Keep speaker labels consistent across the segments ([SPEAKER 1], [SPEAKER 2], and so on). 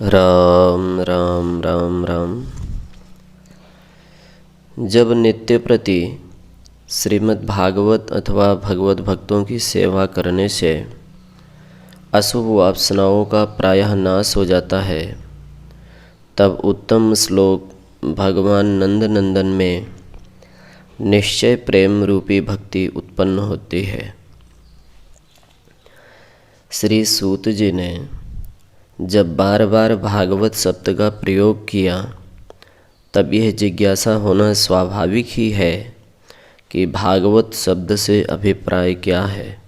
[SPEAKER 1] राम राम राम राम। जब नित्य प्रति श्रीमद् भागवत अथवा भगवत भक्तों की सेवा करने से अशुभ वासनाओं का प्रायः नाश हो जाता है, तब उत्तम श्लोक भगवान नंद नंदन में निश्चय प्रेम रूपी भक्ति उत्पन्न होती है। श्री सूत जी ने जब बार बार भागवत शब्द का प्रयोग किया, तब यह जिज्ञासा होना स्वाभाविक ही है कि भागवत शब्द से अभिप्राय क्या है।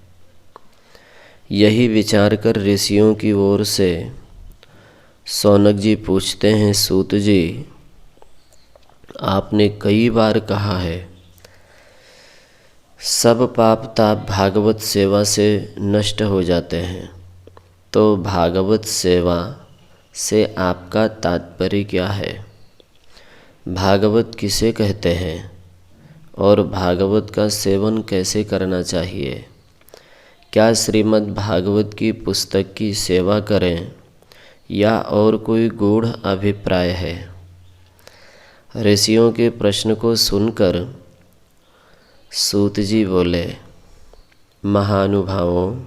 [SPEAKER 1] यही विचार कर ऋषियों की ओर से शौनक जी पूछते हैं, सूत जी, आपने कई बार कहा है सब पाप ताप भागवत सेवा से नष्ट हो जाते हैं, तो भागवत सेवा से आपका तात्पर्य क्या है? भागवत किसे कहते हैं और भागवत का सेवन कैसे करना चाहिए? क्या श्रीमद् भागवत की पुस्तक की सेवा करें या और कोई गूढ़ अभिप्राय है? ऋषियों के प्रश्न को सुनकर सूत जी बोले, महानुभावों,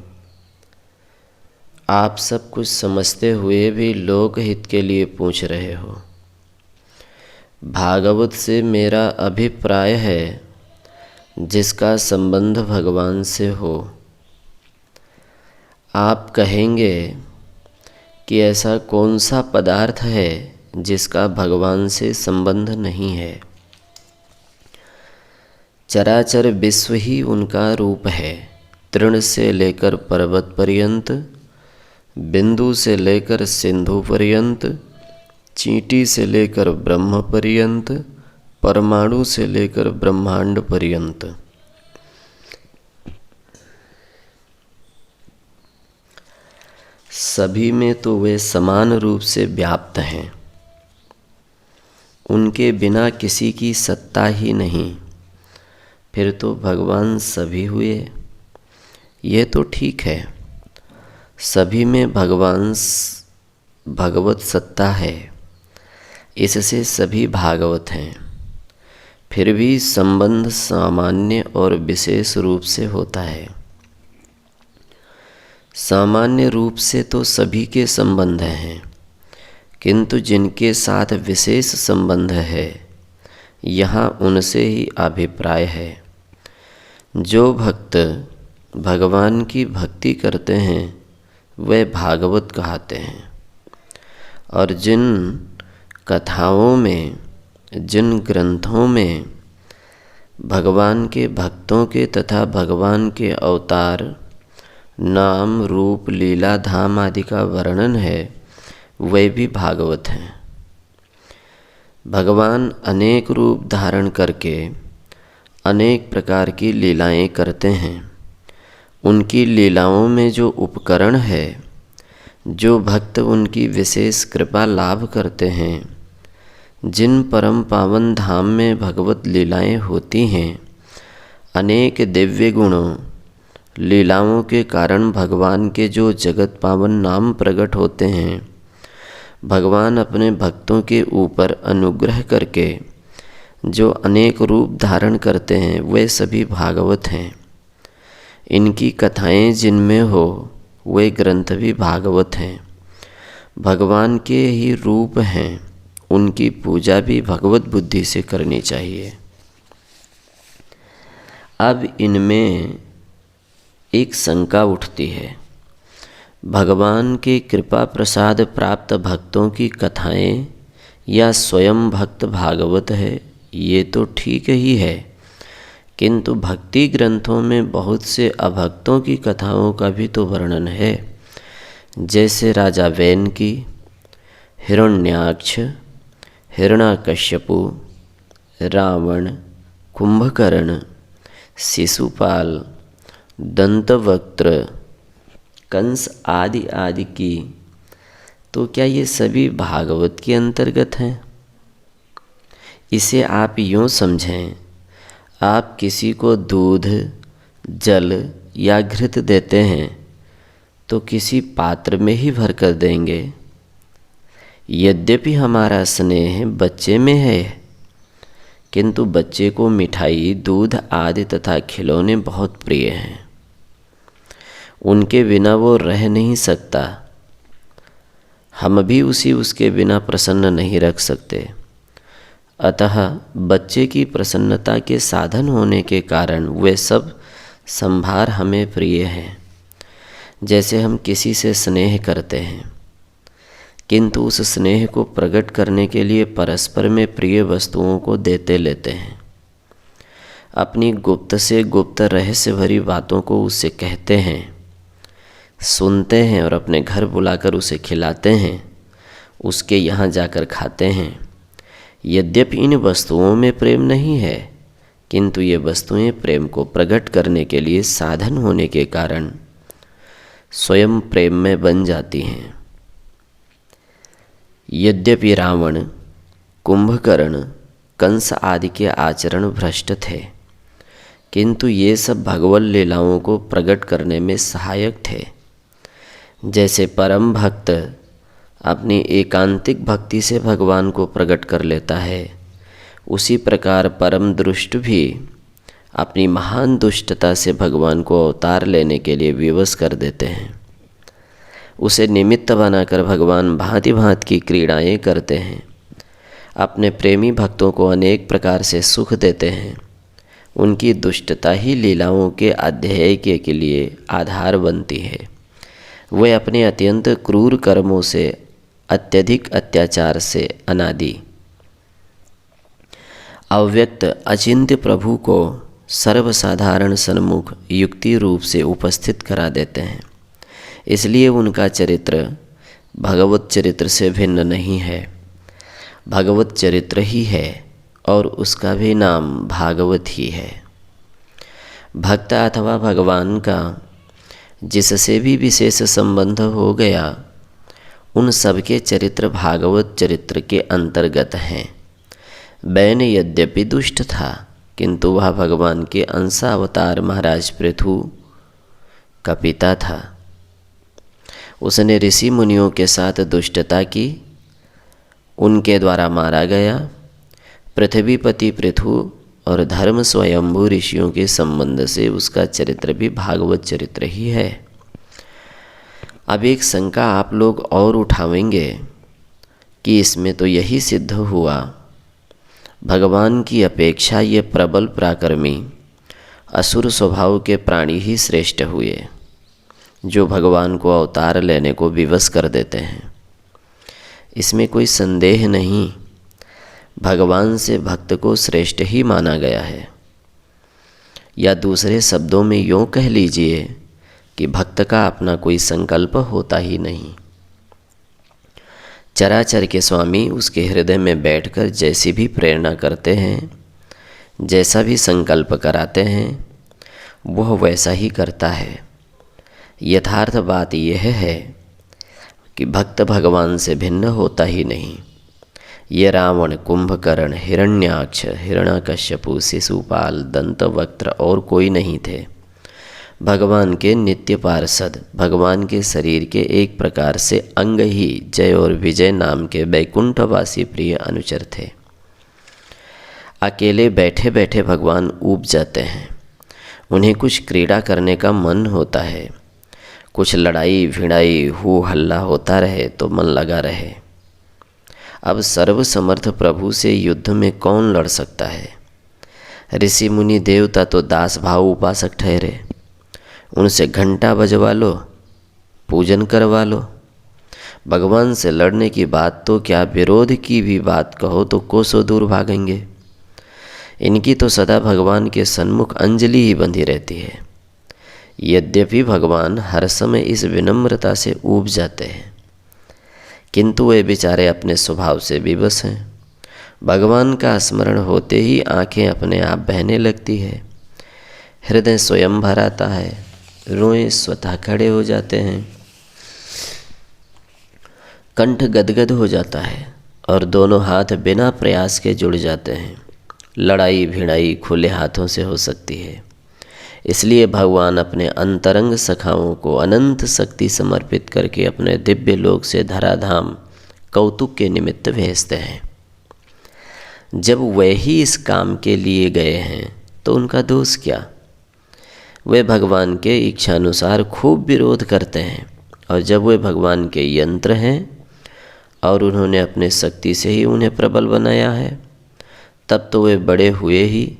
[SPEAKER 1] आप सब कुछ समझते हुए भी लोकहित के लिए पूछ रहे हो। भागवत से मेरा अभिप्राय है जिसका संबंध भगवान से हो। आप कहेंगे कि ऐसा कौन सा पदार्थ है जिसका भगवान से संबंध नहीं है? चराचर विश्व ही उनका रूप है। तृण से लेकर पर्वत पर्यंत, बिंदु से लेकर सिंधु पर्यंत, चींटी से लेकर ब्रह्म पर्यंत, परमाणु से लेकर ब्रह्मांड पर्यंत। सभी में तो वे समान रूप से व्याप्त हैं। उनके बिना किसी की सत्ता ही नहीं। फिर तो भगवान सभी हुए। ये तो ठीक है, सभी में भगवत सत्ता है, इससे सभी भागवत हैं। फिर भी संबंध सामान्य और विशेष रूप से होता है। सामान्य रूप से तो सभी के संबंध हैं, किंतु जिनके साथ विशेष संबंध है, यहाँ उनसे ही अभिप्राय है। जो भक्त भगवान की भक्ति करते हैं वे भागवत कहते हैं, और जिन कथाओं में, जिन ग्रंथों में भगवान के भक्तों के तथा भगवान के अवतार, नाम, रूप, लीला, धाम आदि का वर्णन है, वे भी भागवत हैं। भगवान अनेक रूप धारण करके अनेक प्रकार की लीलाएं करते हैं। उनकी लीलाओं में जो उपकरण है, जो भक्त उनकी विशेष कृपा लाभ करते हैं, जिन परम पावन धाम में भगवत लीलाएं होती हैं, अनेक दिव्य गुणों लीलाओं के कारण भगवान के जो जगत पावन नाम प्रकट होते हैं, भगवान अपने भक्तों के ऊपर अनुग्रह करके जो अनेक रूप धारण करते हैं, वे सभी भागवत हैं। इनकी कथाएं जिनमें हो वे ग्रंथ भी भागवत हैं। भगवान के ही रूप हैं, उनकी पूजा भी भगवत बुद्धि से करनी चाहिए। अब इनमें एक शंका उठती है, भगवान के कृपा प्रसाद प्राप्त भक्तों की कथाएं या स्वयं भक्त भागवत है, ये तो ठीक ही है, किंतु भक्ति ग्रंथों में बहुत से अभक्तों की कथाओं का भी तो वर्णन है, जैसे राजा वैन की, हिरण्याक्ष, हिरण्याकश्यपु, रावण, कुंभकर्ण, शिशुपाल, दंतवक्त्र, कंस आदि आदि की। तो क्या ये सभी भागवत के अंतर्गत हैं? इसे आप यूँ समझें, आप किसी को दूध, जल या घृत देते हैं तो किसी पात्र में ही भर कर देंगे। यद्यपि हमारा स्नेह बच्चे में है, किंतु बच्चे को मिठाई, दूध आदि तथा खिलौने बहुत प्रिय हैं। उनके बिना वो रह नहीं सकता। हम भी उसके बिना प्रसन्न नहीं रख सकते। अतः बच्चे की प्रसन्नता के साधन होने के कारण वे सब संभार हमें प्रिय हैं। जैसे हम किसी से स्नेह करते हैं, किंतु उस स्नेह को प्रकट करने के लिए परस्पर में प्रिय वस्तुओं को देते लेते हैं। अपनी गुप्त से गुप्त रहस्य भरी बातों को उससे कहते हैं, सुनते हैं और अपने घर बुलाकर उसे खिलाते हैं, उसके यहाँ जाकर खाते हैं। यद्यपि इन वस्तुओं में प्रेम नहीं है, किंतु ये वस्तुएं प्रेम को प्रकट करने के लिए साधन होने के कारण स्वयं प्रेम में बन जाती हैं। यद्यपि रावण, कुंभकर्ण, कंस आदि के आचरण भ्रष्ट थे, किंतु ये सब भगवत लीलाओं को प्रकट करने में सहायक थे। जैसे परम भक्त अपनी एकांतिक भक्ति से भगवान को प्रकट कर लेता है, उसी प्रकार परम दुष्ट भी अपनी महान दुष्टता से भगवान को अवतार लेने के लिए विवश कर देते हैं। उसे निमित्त बनाकर भगवान भांति भांति की क्रीड़ाएँ करते हैं, अपने प्रेमी भक्तों को अनेक प्रकार से सुख देते हैं। उनकी दुष्टता ही लीलाओं के अध्यय के लिए आधार बनती है। वे अपने अत्यंत क्रूर कर्मों से, अत्यधिक अत्याचार से अनादि अव्यक्त अचिंत्य प्रभु को सर्वसाधारण सन्मुख युक्ति रूप से उपस्थित करा देते हैं। इसलिए उनका चरित्र भगवत चरित्र से भिन्न नहीं है, भगवत चरित्र ही है और उसका भी नाम भागवत ही है। भक्त अथवा भगवान का जिससे भी विशेष संबंध हो गया, उन सबके चरित्र भागवत चरित्र के अंतर्गत हैं। बैन यद्यपि दुष्ट था, किंतु वह भगवान के अंशावतार महाराज पृथु का पिता था। उसने ऋषि मुनियों के साथ दुष्टता की, उनके द्वारा मारा गया। पृथ्वीपति पृथु और धर्म स्वयंभू ऋषियों के संबंध से उसका चरित्र भी भागवत चरित्र ही है। अब एक शंका आप लोग और उठावेंगे कि इसमें तो यही सिद्ध हुआ, भगवान की अपेक्षा ये प्रबल पराक्रमी असुर स्वभाव के प्राणी ही श्रेष्ठ हुए, जो भगवान को अवतार लेने को विवश कर देते हैं। इसमें कोई संदेह नहीं, भगवान से भक्त को श्रेष्ठ ही माना गया है। या दूसरे शब्दों में यूँ कह लीजिए कि भक्त का अपना कोई संकल्प होता ही नहीं। चराचर के स्वामी उसके हृदय में बैठकर जैसी भी प्रेरणा करते हैं, जैसा भी संकल्प कराते हैं, वह वैसा ही करता है। यथार्थ बात यह है कि भक्त भगवान से भिन्न होता ही नहीं। ये रावण, कुंभकर्ण, हिरण्याक्ष, हिरण्यकश्यपु, शिशुपाल, दंतवक्त्र और कोई नहीं थे। भगवान के नित्य पार्षद, भगवान के शरीर के एक प्रकार से अंग ही जय और विजय नाम के वैकुंठवासी प्रिय अनुचर थे। अकेले बैठे बैठे भगवान ऊब जाते हैं। उन्हें कुछ क्रीड़ा करने का मन होता है, कुछ लड़ाई भिड़ाई हो हल्ला होता रहे तो मन लगा रहे। अब सर्वसमर्थ प्रभु से युद्ध में कौन लड़ सकता है? ऋषि मुनि देवता तो दास भाव उपासक ठहरे, उनसे घंटा बजवा लो, पूजन करवा लो। भगवान से लड़ने की बात तो क्या, विरोध की भी बात कहो तो कोसों दूर भागेंगे। इनकी तो सदा भगवान के सन्मुख अंजलि ही बंधी रहती है। यद्यपि भगवान हर समय इस विनम्रता से ऊब जाते हैं, किंतु वे बेचारे अपने स्वभाव से विवश हैं। भगवान का स्मरण होते ही आंखें अपने आप बहने लगती है, हृदय स्वयं भर आता है, रोएं स्वतः खड़े हो जाते हैं, कंठ गदगद हो जाता है और दोनों हाथ बिना प्रयास के जुड़ जाते हैं। लड़ाई भिड़ाई खुले हाथों से हो सकती है। इसलिए भगवान अपने अंतरंग सखाओं को अनंत शक्ति समर्पित करके अपने दिव्य लोक से धराधाम कौतुक के निमित्त भेजते हैं। जब वे ही इस काम के लिए गए हैं तो उनका दोष क्या? वे भगवान के इच्छानुसार खूब विरोध करते हैं, और जब वे भगवान के यंत्र हैं और उन्होंने अपने शक्ति से ही उन्हें प्रबल बनाया है, तब तो वे बड़े हुए ही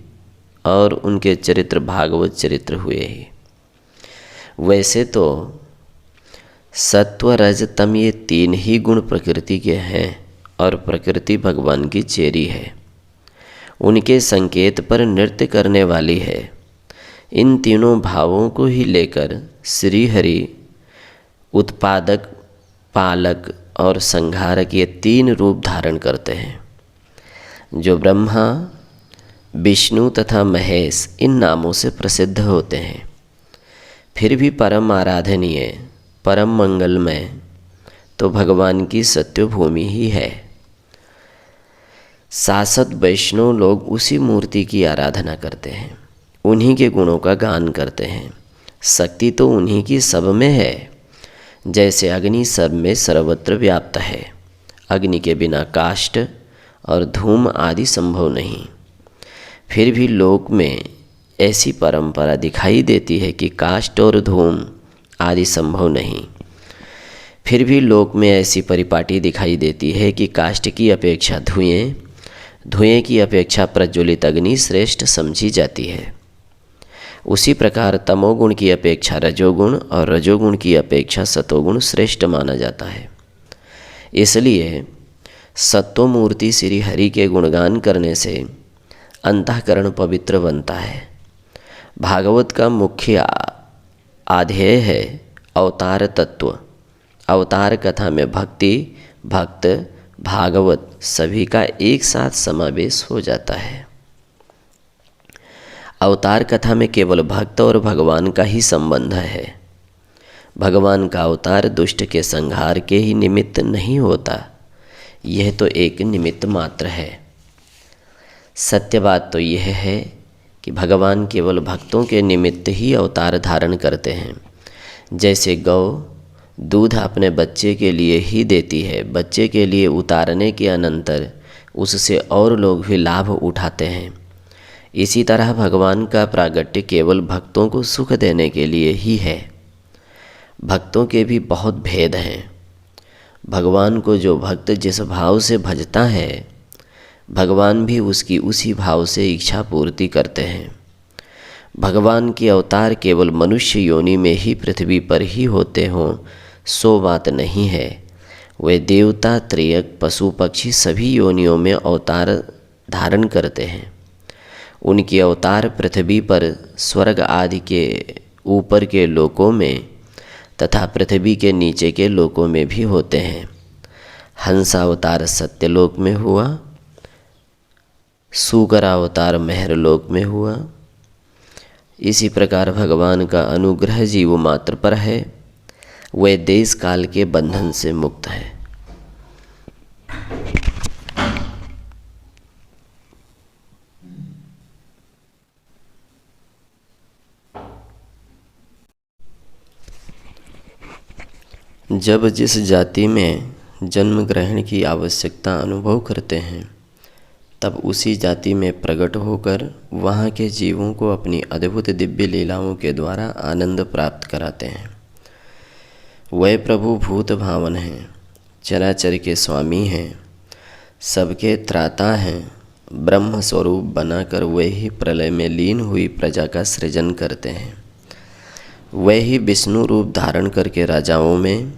[SPEAKER 1] और उनके चरित्र भागवत चरित्र हुए ही। वैसे तो सत्व रज तम ये 3 ही गुण प्रकृति के हैं, और प्रकृति भगवान की चेरी है, उनके संकेत पर नृत्य करने वाली है। इन तीनों भावों को ही लेकर श्री हरि उत्पादक, पालक और संहारक ये 3 रूप धारण करते हैं, जो ब्रह्मा, विष्णु तथा महेश इन नामों से प्रसिद्ध होते हैं। फिर भी परम आराधनीय, परम मंगलमय तो भगवान की सत्यभूमि ही है। शाश्वत वैष्णव लोग उसी मूर्ति की आराधना करते हैं, उन्हीं के गुणों का गान करते हैं। शक्ति तो उन्हीं की सब में है, जैसे अग्नि सब में सर्वत्र व्याप्त है। अग्नि के बिना काष्ठ और धूम आदि संभव नहीं। फिर भी लोक में ऐसी परंपरा दिखाई देती है कि काष्ठ और धूम आदि संभव नहीं। फिर भी लोक में ऐसी परिपाटी दिखाई देती है कि काष्ठ की अपेक्षा धुएं, धुएं की अपेक्षा प्रज्वलित अग्नि श्रेष्ठ समझी जाती है। उसी प्रकार तमोगुण की अपेक्षा रजोगुण और रजोगुण की अपेक्षा सतोगुण श्रेष्ठ माना जाता है। इसलिए सत्वमूर्ति श्री हरि के गुणगान करने से अंतःकरण पवित्र बनता है। भागवत का मुख्य आध्येय है अवतार तत्व। अवतार कथा में भक्ति, भक्त, भागवत सभी का एक साथ समावेश हो जाता है। अवतार कथा में केवल भक्त और भगवान का ही संबंध है। भगवान का अवतार दुष्ट के संहार के ही निमित्त नहीं होता, यह तो एक निमित्त मात्र है। सत्य बात तो यह है कि भगवान केवल भक्तों के निमित्त ही अवतार धारण करते हैं। जैसे गौ दूध अपने बच्चे के लिए ही देती है, बच्चे के लिए उतारने के अनंतर उससे और लोग भी लाभ उठाते हैं। इसी तरह भगवान का प्रागट्य केवल भक्तों को सुख देने के लिए ही है। भक्तों के भी बहुत भेद हैं। भगवान को जो भक्त जिस भाव से भजता है, भगवान भी उसकी उसी भाव से इच्छा पूर्ति करते हैं। भगवान के अवतार केवल मनुष्य योनि में ही पृथ्वी पर ही होते हों सो बात नहीं है। वे देवता, त्रियक, पशु, पक्षी सभी योनियों में अवतार धारण करते हैं। उनके अवतार पृथ्वी पर, स्वर्ग आदि के ऊपर के लोकों में तथा पृथ्वी के नीचे के लोकों में भी होते हैं। हंसावतार सत्यलोक में हुआ, सूकरावतार महरलोक में हुआ। इसी प्रकार भगवान का अनुग्रह जीव मात्र पर है, वह देश काल के बंधन से मुक्त है। जब जिस जाति में जन्म ग्रहण की आवश्यकता अनुभव करते हैं, तब उसी जाति में प्रकट होकर वहाँ के जीवों को अपनी अद्भुत दिव्य लीलाओं के द्वारा आनंद प्राप्त कराते हैं। वह प्रभु भूत भावन हैं, चराचर के स्वामी हैं, सबके त्राता हैं। ब्रह्म स्वरूप बनाकर वे ही प्रलय में लीन हुई प्रजा का सृजन करते हैं। वह ही विष्णु रूप धारण करके राजाओं में,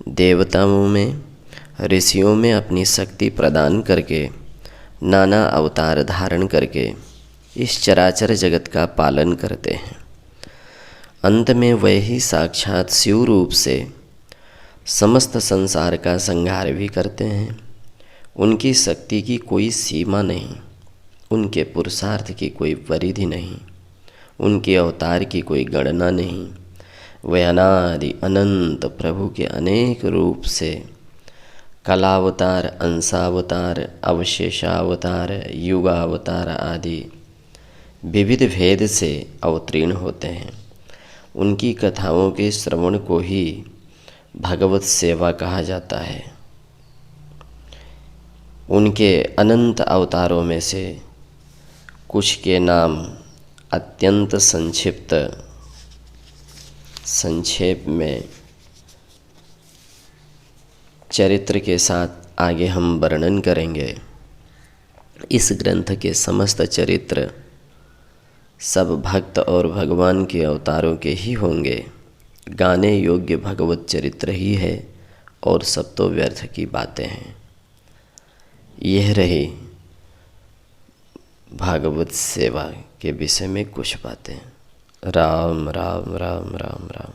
[SPEAKER 1] देवताओं में, ऋषियों में अपनी शक्ति प्रदान करके नाना अवतार धारण करके इस चराचर जगत का पालन करते हैं। अंत में वह ही साक्षात शिव रूप से समस्त संसार का संहार भी करते हैं। उनकी शक्ति की कोई सीमा नहीं, उनके पुरुषार्थ की कोई परिधि नहीं, उनके अवतार की कोई गणना नहीं। वह अनादि अनंत प्रभु के अनेक रूप से कलावतार, अंशावतार, अवशेषावतार, युगावतार आदि विविध भेद से अवतीर्ण होते हैं। उनकी कथाओं के श्रवण को ही भगवत सेवा कहा जाता है। उनके अनंत अवतारों में से कुछ के नाम अत्यंत संक्षेप में चरित्र के साथ आगे हम वर्णन करेंगे। इस ग्रंथ के समस्त चरित्र सब भक्त और भगवान के अवतारों के ही होंगे। गाने योग्य भगवत चरित्र ही है और सब तो व्यर्थ की बातें हैं। यह रही भागवत सेवा के विषय में कुछ बातें। राम राम राम राम राम।